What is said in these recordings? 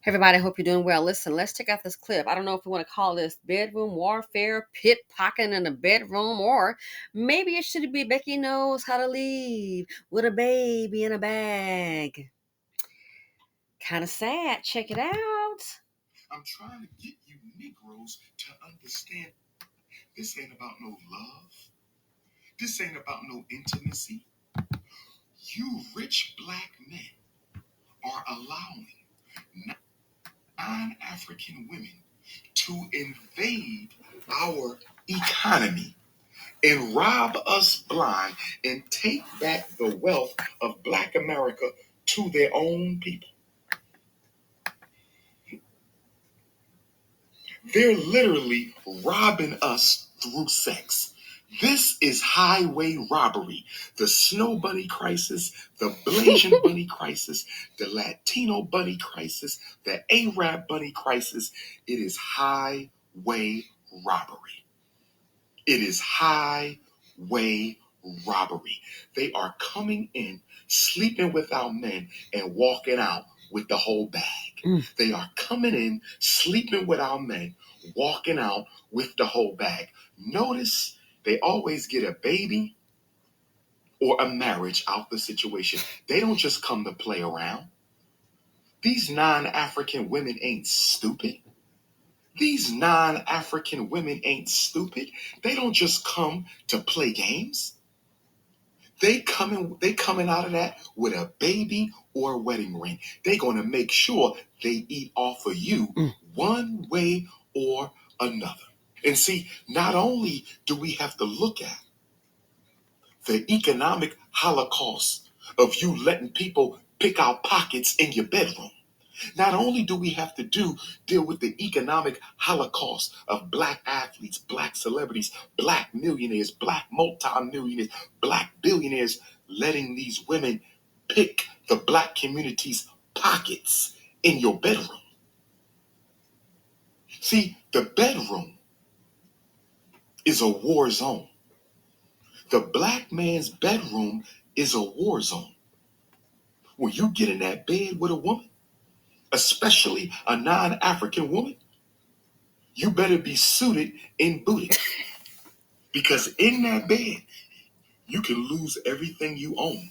Hey everybody, I hope you're doing well. Listen, let's check out this clip. I don't know if we want to call this bedroom warfare, pit pocketing in the bedroom, or maybe it should be Becky knows how to leave with a baby in a bag. Kind of sad. Check it out. I'm trying to get you Negroes to understand this ain't about no love. This ain't about no intimacy. You rich black men are allowing non-African women to invade our economy and rob us blind and take back the wealth of black America to their own people. They're literally robbing us through sex. This is highway robbery. The snow bunny crisis, the Blasian bunny crisis, the Latino bunny crisis, the Arab bunny crisis. It is highway robbery. It is highway robbery. They are coming in, sleeping with our men, and walking out with the whole bag. They are coming in, sleeping with our men, walking out with the whole bag. Notice they always get a baby or a marriage out the situation. They don't just come to play around. These non-African women ain't stupid. These non-African women ain't stupid. They don't just come to play games. They coming out of that with a baby or a wedding ring. They're gonna make sure they eat off of you one way or another. And see, not only do we have to look at the economic holocaust of you letting people pick out pockets in your bedroom. Not only do we have to deal with the economic holocaust of black athletes, black celebrities, black millionaires, black multimillionaires, black billionaires letting these women pick the black community's pockets in your bedroom. See, the bedroom is a war zone. The black man's bedroom is a war zone. When you get in that bed with a woman, especially a non-African woman, you better be suited and booted. Because in that bed, you can lose everything you own.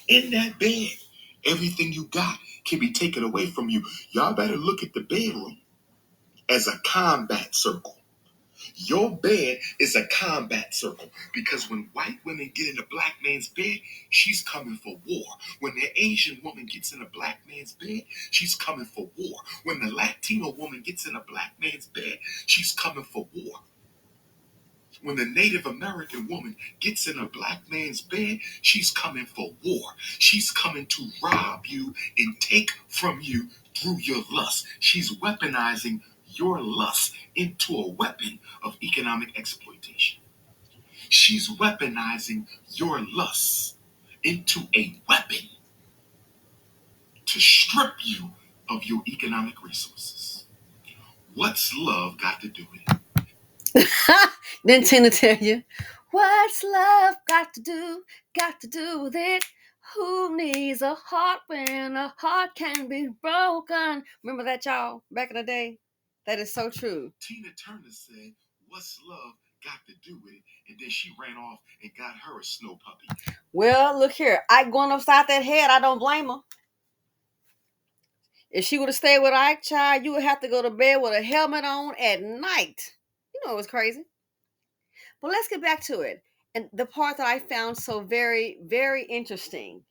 In that bed, everything you got can be taken away from you. Y'all better look at the bedroom as a combat circle. Your bed is a combat circle because when white women get in a black man's bed, she's coming for war. When the Asian woman gets in a black man's bed, she's coming for war. When the Latino woman gets in a black man's bed, she's coming for war. When the Native American woman gets in a black man's bed, she's coming for war. She's coming to rob you and take from you through your lust. She's weaponizing your lust into a weapon of economic exploitation. She's weaponizing your lust into a weapon to strip you of your economic resources. What's love got to do with it? Then Tina tell you, what's love got to do with it? Who needs a heart when a heart can be broken? Remember that, y'all, back in the day? That is so true. Tina Turner said, what's love got to do with it? And then she ran off and got her a snow puppy. Well, look here. Ike going upside that head, I don't blame her. If she would have stayed with Ike, child, you would have to go to bed with a helmet on at night. You know it was crazy. But let's get back to it. And the part that I found so very, very interesting.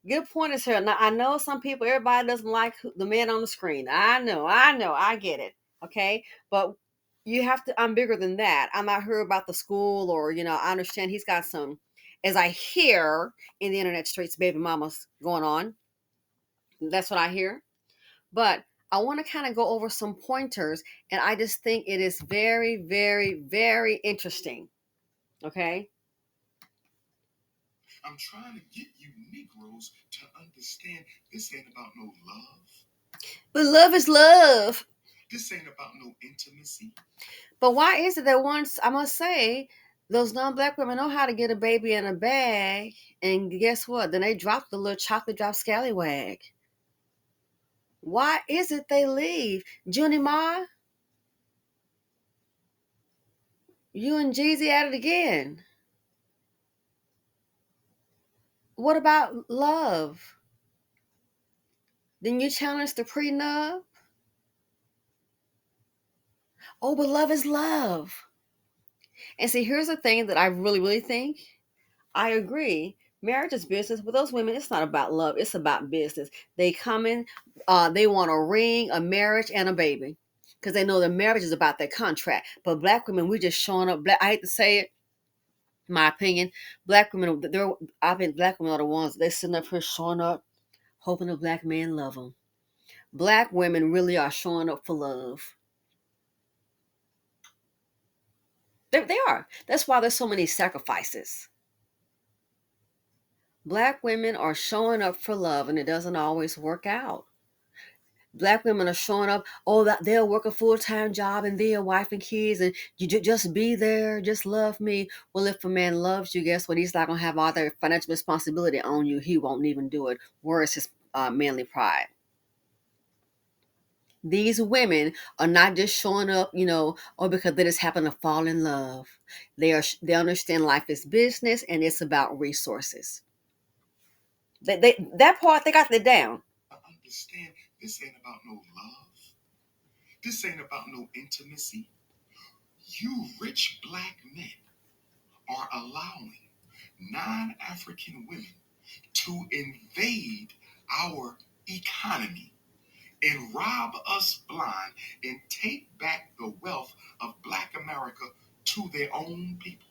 Good point is here. Now, I know some people, everybody doesn't like the man on the screen. I know, I get it. Okay. But you have to, I'm bigger than that. I'm not here about the school or, I understand he's got some, as I hear in the internet streets, baby mamas going on. That's what I hear. But I want to kind of go over some pointers. And I just think it is very, very, very interesting. Okay. I'm trying to get you Negroes to understand this ain't about no love. But love is love. This ain't about no intimacy. But why is it that once, I must say, those non-black women know how to get a baby in a bag, and guess what? Then they drop the little chocolate drop scallywag. Why is it they leave? Junie Ma, you and Jeezy at it again. What about love? Then you challenge the prenup? Oh, but love is love. And see, here's the thing that I really, really think. I agree. Marriage is business. With those women, it's not about love. It's about business. They come in, they want a ring, a marriage, and a baby. Because they know the marriage is about their contract. But black women, we just showing up. I hate to say it, my opinion. Black women, I think black women are the ones, they sitting up here showing up, hoping a black man love them. Black women really are showing up for love. They are. That's why there's so many sacrifices. Black women are showing up for love, and it doesn't always work out. Black women are showing up, oh, that they'll work a full-time job and be a wife and kids, and you just be there, just love me. Well, if a man loves you, guess what? He's not going to have all that financial responsibility on you. He won't even do it. Where is his manly pride? These women are not just showing up, or because they just happen to fall in love. They understand life is business and it's about resources. That part they got it down. Understand, this ain't about no love. This ain't about no intimacy. You rich black men are allowing non-African women to invade our economy and rob us blind and take back the wealth of black America to their own people.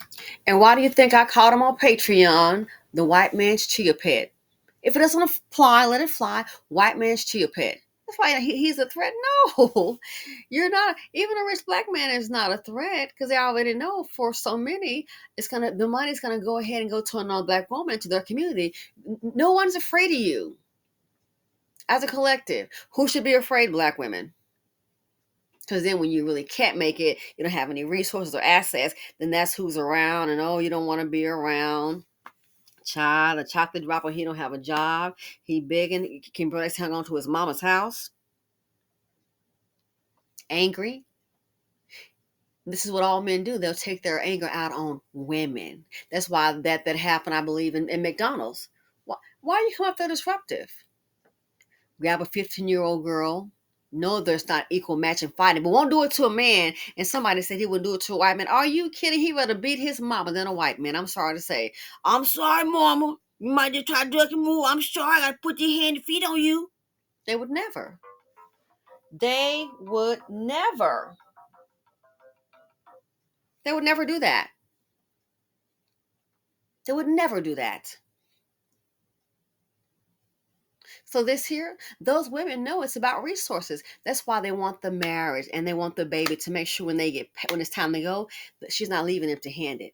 And why do you think I called him on Patreon the white man's chia pet? If it doesn't fly, let it fly. White man's chia pet. That's why he's a threat. No, you're not. Even a rich black man is not a threat because they already know for so many, the money's gonna go ahead and go to another black woman to their community. No one's afraid of you as a collective. Who should be afraid? Black women. Because then when you really can't make it, you don't have any resources or assets, then that's who's around. And oh, you don't want to be around. Child, a chocolate dropper, he don't have a job. He begging, he can barely hang on to his mama's house. Angry. This is what all men do. They'll take their anger out on women. That's why that happened, I believe, in McDonald's. Why are you coming up there disruptive? Grab a 15-year-old girl. No, there's not equal matching fighting, but won't do it to a man. And somebody said he would do it to a white man. Are you kidding? He rather beat his mama than a white man. I'm sorry to say. I'm sorry, mama. You might just try to duck and move. I'm sorry. I got to put your hand and feet on you. They would never. They would never. They would never do that. They would never do that. So this here, those women know it's about resources. That's why they want the marriage and they want the baby to make sure when it's time to go, that she's not leaving empty-handed.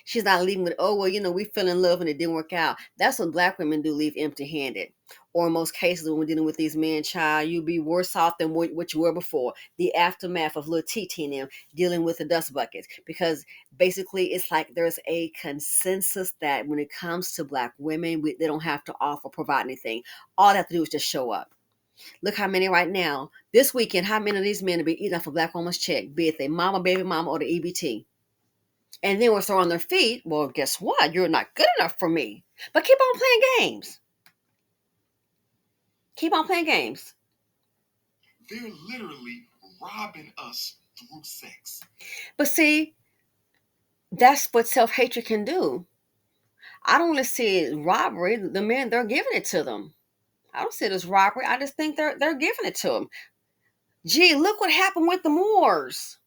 She's not leaving with, oh, well, we fell in love and it didn't work out. That's what black women do, leave empty handed. Or in most cases, when we're dealing with these men, child, you'll be worse off than what you were before. The aftermath of little TT and them dealing with the dust buckets. Because basically, it's like there's a consensus that when it comes to black women, they don't have to provide anything. All they have to do is just show up. Look how many right now, this weekend, how many of these men will be eating off a black woman's check, be it their mama, baby mama, or the EBT. And then once they're on their feet, well, guess what? You're not good enough for me. But keep on playing games. Keep on playing games. They're literally robbing us through sex. But see, that's what self-hatred can do. I don't really see it robbery. The men, they're giving it to them. I don't see it as robbery. I just think they're giving it to them. Gee, look what happened with the Moors.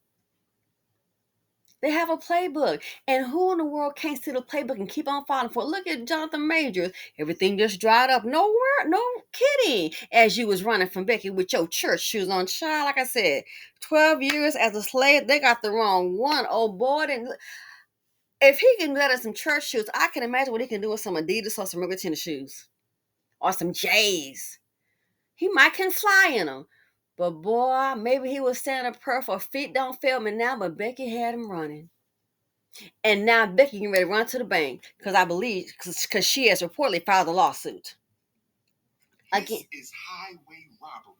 They have a playbook. And who in the world can't see the playbook and keep on following for it? Look at Jonathan Majors. Everything just dried up. Nowhere, no kidding. As you was running from Becky with your church shoes on. Child, like I said, 12 years as a slave, they got the wrong one. Oh boy. If he can let us some church shoes, I can imagine what he can do with some Adidas or some regular tennis shoes. Or some J's. He might can fly in them. But boy, maybe he was standing a prayer for feet don't fail me now, but Becky had him running. And now Becky can ready to run to the bank because I believe because she has reportedly filed a lawsuit. Again. This is highway robbery.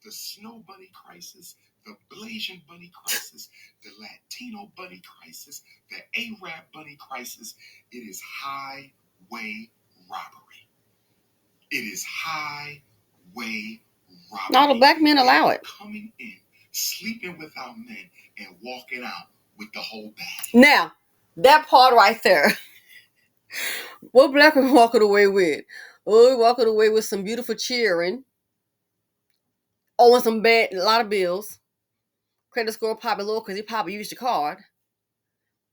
The snow bunny crisis, the Blasian bunny crisis, the Latino bunny crisis, the Arab bunny crisis. It is highway robbery. It is highway robbery. All the black men They allow are it. coming in, sleeping without men, and walking out with the whole bag. Now, that part right there. What black man walking away with? Oh, he walking away with some beautiful cheering. Owing some bad, a lot of bills. Credit score probably low because he probably used the card.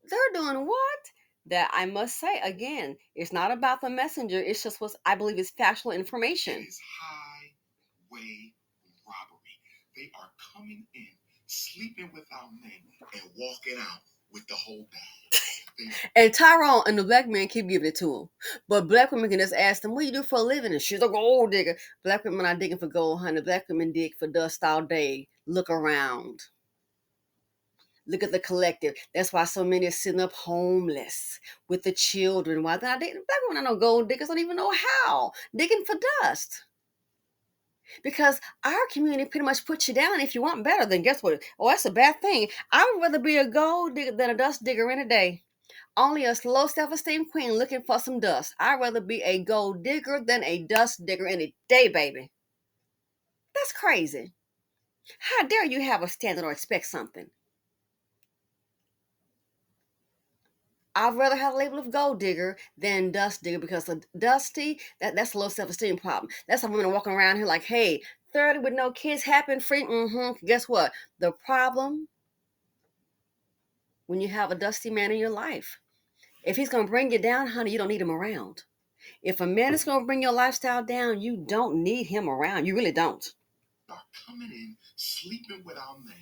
They're doing what? That I must say again, it's not about the messenger. It's just what I believe is factual information. It is highway robbery. They are coming in, sleeping without men, and walking out with the whole bag. And Tyrone and the black men keep giving it to him. But black women can just ask them, what do you do for a living? And she's a gold digger. Black women are digging for gold, honey. Black women dig for dust all day. Look around. Look at the collective. That's why so many are sitting up homeless with the children. Why they're not digging? Black women are no gold diggers, don't even know how. Digging for dust. Because our community pretty much puts you down. If you want better, then guess what? Oh, that's a bad thing. I would rather be a gold digger than a dust digger any day. Only a low self-esteem queen looking for some dust. I'd rather be a gold digger than a dust digger any day, baby. That's crazy. How dare you have a standard or expect something? I'd rather have a label of gold digger than dust digger because the dusty, that's a low self-esteem problem. That's how women are walking around here like, hey, 30 with no kids, happy and free. Guess what? The problem when you have a dusty man in your life, if he's going to bring you down, honey, you don't need him around. If a man is going to bring your lifestyle down, you don't need him around. You really don't. Are coming in, sleeping without men,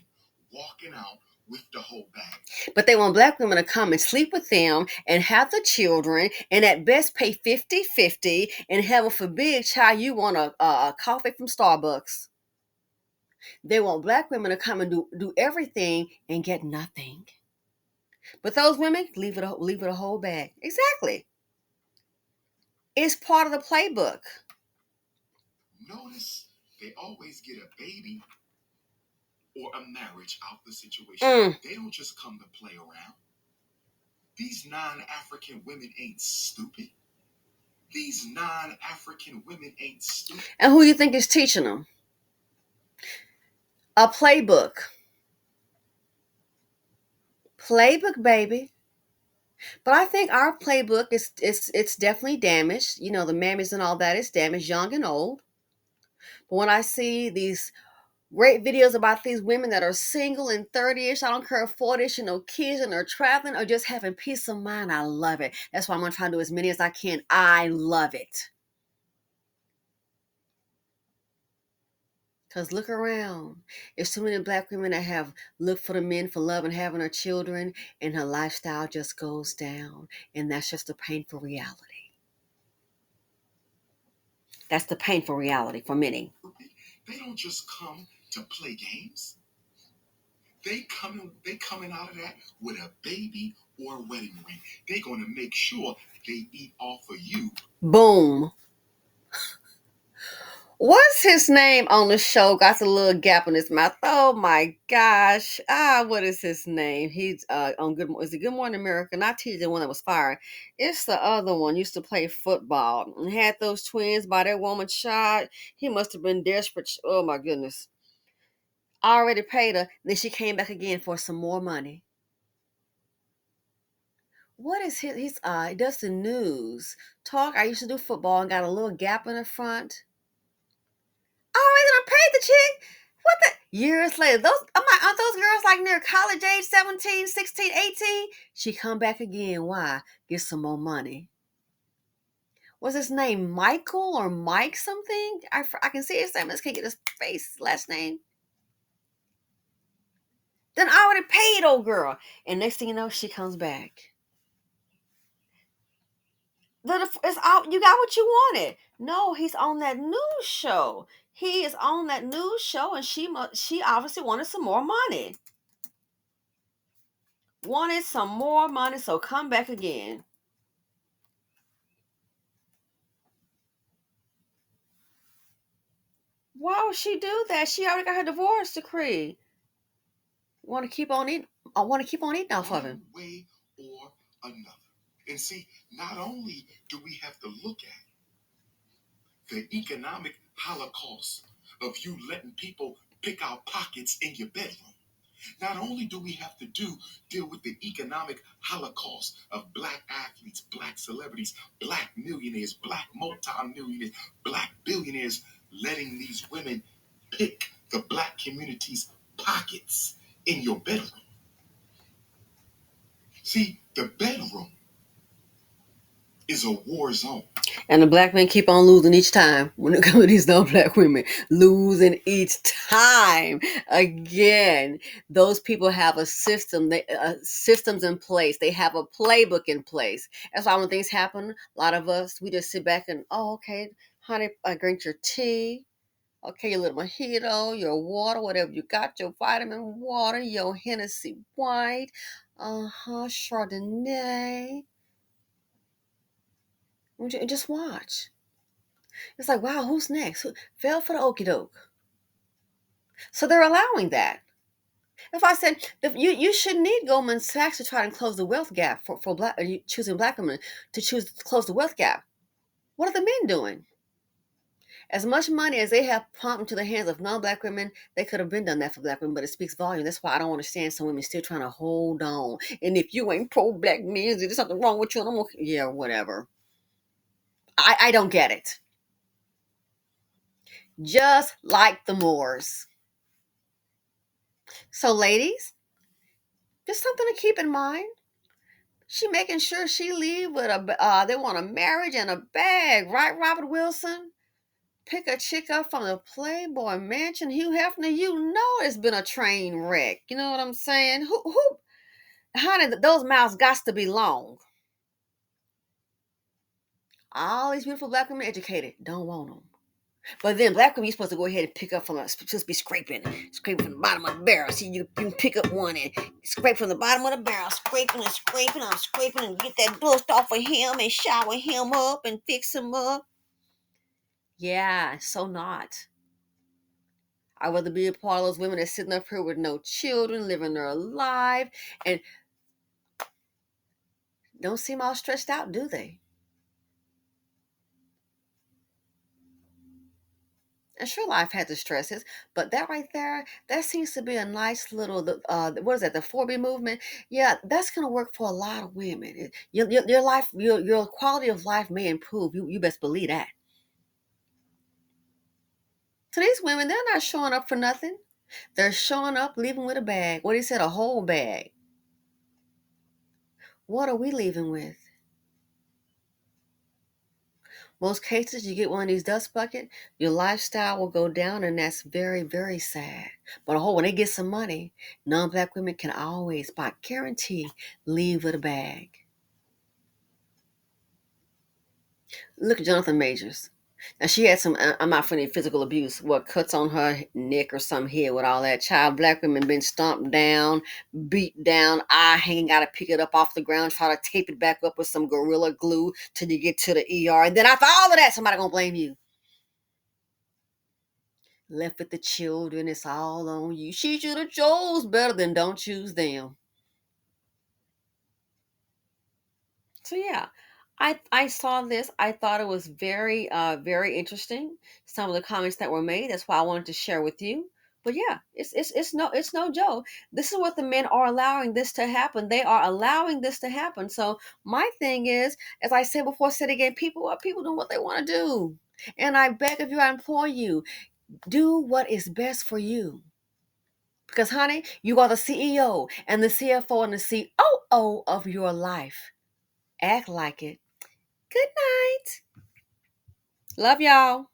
walking out with the whole bag. But they want black women to come and sleep with them and have the children and at best pay 50-50 and heaven forbid, child, you want a coffee from Starbucks. They want black women to come and do everything and get nothing. But those women, leave it a whole bag. Exactly. It's part of the playbook. Notice they always get a baby or a marriage out the situation. They don't just come to play around. These non-African women ain't stupid. These non-African women ain't stupid. And who you think is teaching them? A playbook. Playbook, baby. But I think our playbook is it's definitely damaged. You know, the mammies and all that is damaged, young and old. But when I see these great videos about these women that are single and 30-ish, I don't care, 40-ish, and no kids, and they're traveling or just having peace of mind, I love it. That's why I'm going to try to do as many as I can. I love it. Because look around. There's too many black women that have looked for the men for love and having their children, and her lifestyle just goes down. And that's just a painful reality. That's the painful reality for many. They don't just come to play games. They coming out of that with a baby or a wedding ring. They're gonna make sure they eat off of you. Boom. What's his name on the show? Got the little gap in his mouth. Oh my gosh. What is his name? He's on Good. Is it Good Morning America? Not the one that was fired. It's the other one. Used to play football and had those twins by that woman shot. He must have been desperate. Oh my goodness. I already paid her. Then she came back again for some more money. What is his he does the news. Talk. I used to do football and got a little gap in the front. Already done paid the chick. What the? Years later, aren't those girls like near college age, 17, 16, 18? She come back again. Why? Get some more money. Was his name Michael or Mike something? I can see his name. I just can't get his face, last name. Then I already paid old girl. And next thing you know, she comes back. It's all, you got what you wanted. No, he's on that news show. He is on that news show, and she obviously wanted some more money. Wanted some more money, so come back again. Why would she do that? She already got her divorce decree. Want to keep on eating? I want to keep on eating off of him. One way or another. And see, not only do we have to look at the economic holocaust of you letting people pick out pockets in your bedroom, not only do we have to deal with the economic holocaust of black athletes, black celebrities, black millionaires, black multimillionaires, black billionaires letting these women pick the black community's pockets in your bedroom. See, the bedroom is a war zone. And the black men keep on losing each time when it comes to these non-black women. Losing each time. Again, those people have a system, systems in place. They have a playbook in place. That's why when things happen, a lot of us, we just sit back and, oh, okay, honey, I drink your tea. Okay, your little mojito, your water, whatever you got, your vitamin water, your Hennessy white, Chardonnay. And just watch. It's like, wow, who's next? Who fell for the okie doke? So they're allowing that. If I said you shouldn't need Goldman Sachs to try and close the wealth gap for black choosing black women to choose to close the wealth gap. What are the men doing? As much money as they have pumped into the hands of non-black women, they could have been done that for black women, but it speaks volume. That's why I don't understand some women still trying to hold on. And if you ain't pro-black men, there's something wrong with you. And I'm okay. Yeah, whatever. I don't get it. Just like the Moors. So, ladies, just something to keep in mind. She making sure she leave with they want a marriage and a bag, right, Robert Wilson? Pick a chick up from the Playboy Mansion, Hugh Hefner. You know it's been a train wreck. You know what I'm saying? Honey, those mouths got to be long. All these beautiful black women educated, don't want them. But then black women, you're supposed to go ahead and pick up supposed to be scraping from the bottom of the barrel. See, you can pick up one and scrape from the bottom of the barrel, scraping and scraping. I'm scraping and get that dust off of him and shower him up and fix him up. Yeah, so not. I'd rather be a part of those women that's sitting up here with no children, living their life, and don't seem all stressed out, do they? And sure, life has its stresses, but that right there, that seems to be a nice little, what is that, the 4B movement? Yeah, that's going to work for a lot of women. Your life, your quality of life may improve. You best believe that. So these women, they're not showing up for nothing. They're showing up, leaving with a bag. What he said, a whole bag. What are we leaving with? Most cases, you get one of these dust buckets, your lifestyle will go down, and that's very, very sad. But when they get some money, non-black women can always, by guarantee, leave with a bag. Look at Jonathan Majors. Now she had some, I'm not funny, physical abuse, cuts on her neck or some head with all that. Child, black women been stomped down, beat down, eye hanging, got to pick it up off the ground, try to tape it back up with some Gorilla Glue till you get to the ER. And then after all of that, somebody gonna blame you. Left with the children, it's all on you. She should have chose better than don't choose them. So yeah, I saw this. I thought it was very very interesting. Some of the comments that were made. That's why I wanted to share with you. But yeah, it's no joke. This is what the men are allowing this to happen. They are allowing this to happen. So my thing is, as I said before, said again, people are people doing what they want to do. And I beg of you, I implore you, do what is best for you. Because, honey, you are the CEO and the CFO and the COO of your life. Act like it. Good night. Love y'all.